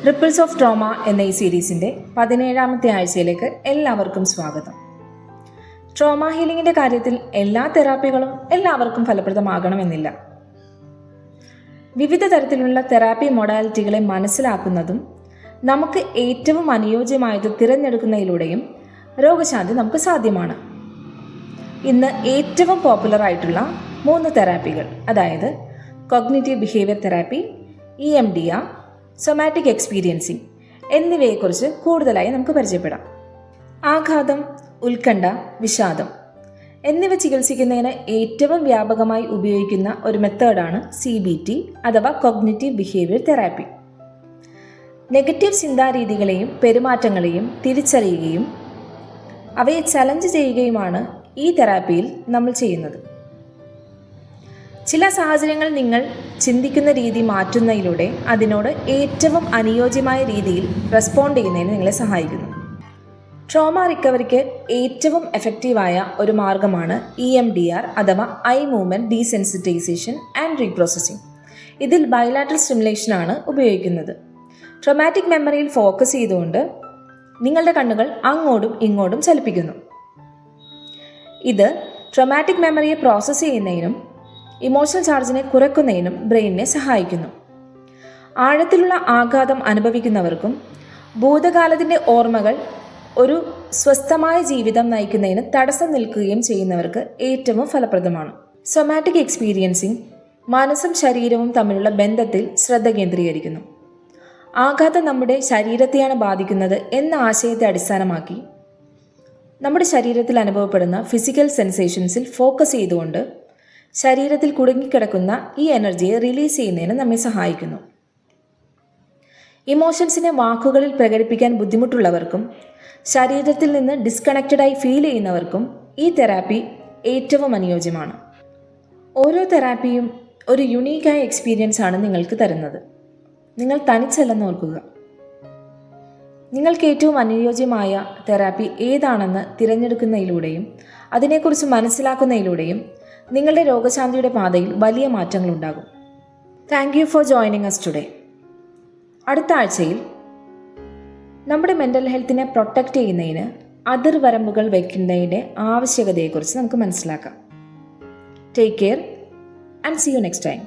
Ripples of trauma എന്ന ഈ സീരീസിൻ്റെ 17ാമത്തെ ആഴ്ചയിലേക്ക് എല്ലാവർക്കും സ്വാഗതം. ട്രോമ ഹീലിംഗിൻ്റെ കാര്യത്തിൽ എല്ലാ തെറാപ്പികളും എല്ലാവർക്കും ഫലപ്രദമാകണമെന്നില്ല. വിവിധ തരത്തിലുള്ള തെറാപ്പി മൊഡാലിറ്റികളെ മനസ്സിലാക്കുന്നതും നമുക്ക് ഏറ്റവും അനുയോജ്യമായത് തിരഞ്ഞെടുക്കുന്നതിലൂടെയും രോഗശാന്തി നമുക്ക് സാധ്യമാണ്. ഇന്ന് ഏറ്റവും പോപ്പുലർ ആയിട്ടുള്ള 3 തെറാപ്പികൾ, അതായത് cognitive behaviour therapy, EMDR, somatic experiencing എന്നിവയെക്കുറിച്ച് കൂടുതലായി നമുക്ക് പരിചയപ്പെടാം. ആഘാതം, ഉത്കണ്ഠ, വിഷാദം എന്നിവ ചികിത്സിക്കുന്നതിന് ഏറ്റവും വ്യാപകമായി ഉപയോഗിക്കുന്ന ഒരു മെത്തേഡാണ് CBT അഥവാ കോഗ്നിറ്റീവ് ബിഹേവിയർ തെറാപ്പി. നെഗറ്റീവ് ചിന്താരീതികളെയും പെരുമാറ്റങ്ങളെയും തിരിച്ചറിയുകയും അവയെ ചലഞ്ച് ചെയ്യുകയുമാണ് ഈ തെറാപ്പിയിൽ നമ്മൾ ചെയ്യുന്നത്. ചില സാഹചര്യങ്ങൾ നിങ്ങൾ ചിന്തിക്കുന്ന രീതി മാറ്റുന്നതിലൂടെ അതിനോട് ഏറ്റവും അനുയോജ്യമായ രീതിയിൽ റെസ്പോണ്ട് ചെയ്യുന്നതിന് നിങ്ങളെ സഹായിക്കുന്നു. ട്രോമ റിക്കവറിക്ക് ഏറ്റവും എഫക്റ്റീവായ ഒരു മാർഗമാണ് EMDR അഥവാ ഐ മൂവ്മെൻറ്റ് ഡീസെൻസിറ്റൈസേഷൻ ആൻഡ് റീപ്രോസസ്സിംഗ്. ഇതിൽ ബൈലാറ്ററൽ സ്റ്റിമുലേഷനാണ് ഉപയോഗിക്കുന്നത്. ട്രോമാറ്റിക് മെമ്മറിയിൽ ഫോക്കസ് ചെയ്തുകൊണ്ട് നിങ്ങളുടെ കണ്ണുകൾ അങ്ങോട്ടും ഇങ്ങോട്ടും ചലിപ്പിക്കുന്നു. ഇത് ട്രോമാറ്റിക് മെമ്മറിയെ പ്രോസസ്സ് ചെയ്യുന്നതിനും ഇമോഷണൽ ചാർജിനെ കുറയ്ക്കുന്നതിനും ബ്രെയിനിനെ സഹായിക്കുന്നു. ആഴത്തിലുള്ള ആഘാതം അനുഭവിക്കുന്നവർക്കും ഭൂതകാലത്തിൻ്റെ ഓർമ്മകൾ ഒരു സ്വസ്ഥമായ ജീവിതം നയിക്കുന്നതിന് തടസ്സം നിൽക്കുകയും ചെയ്യുന്നവർക്ക് ഏറ്റവും ഫലപ്രദമാണ്. സൊമാറ്റിക് എക്സ്പീരിയൻസിംഗ് മനസ്സും ശരീരവും തമ്മിലുള്ള ബന്ധത്തിൽ ശ്രദ്ധ കേന്ദ്രീകരിക്കുന്നു. ആഘാതം നമ്മുടെ ശരീരത്തെയാണ് ബാധിക്കുന്നത് എന്ന ആശയത്തെ അടിസ്ഥാനമാക്കി നമ്മുടെ ശരീരത്തിൽ അനുഭവപ്പെടുന്ന ഫിസിക്കൽ സെൻസേഷൻസിൽ ഫോക്കസ് ചെയ്തുകൊണ്ട് ശരീരത്തിൽ കുടുങ്ങിക്കിടക്കുന്ന ഈ എനർജിയെ റിലീസ് ചെയ്യുന്നതിന് നമ്മെ സഹായിക്കുന്നു. ഇമോഷൻസിനെ വാക്കുകളിൽ പ്രകടിപ്പിക്കാൻ ബുദ്ധിമുട്ടുള്ളവർക്കും ശരീരത്തിൽ നിന്ന് ഡിസ്കണക്റ്റഡായി ഫീൽ ചെയ്യുന്നവർക്കും ഈ തെറാപ്പി ഏറ്റവും അനുയോജ്യമാണ്. ഓരോ തെറാപ്പിയും ഒരു യുണീക്കായ എക്സ്പീരിയൻസ് ആണ് നിങ്ങൾക്ക് തരുന്നത്. നിങ്ങൾ തനിച്ചല്ലെന്ന് ഓർക്കുക. നിങ്ങൾക്ക് ഏറ്റവും അനുയോജ്യമായ തെറാപ്പി ഏതാണെന്ന് തിരഞ്ഞെടുക്കുന്നതിലൂടെയും അതിനെക്കുറിച്ച് മനസ്സിലാക്കുന്നതിലൂടെയും നിങ്ങളുടെ രോഗശാന്തിയുടെ പാതയിൽ വലിയ മാറ്റങ്ങളുണ്ടാകും. Thank you for joining us today. അടുത്ത ആഴ്ചയിൽ നമ്മുടെ മെൻ്റൽ ഹെൽത്തിനെ പ്രൊട്ടക്റ്റ് ചെയ്യുന്നതിന് അതിർവരമ്പുകൾ വയ്ക്കുന്നതിൻ്റെ ആവശ്യകതയെക്കുറിച്ച് നമുക്ക് മനസ്സിലാക്കാം. Take care and see you next time.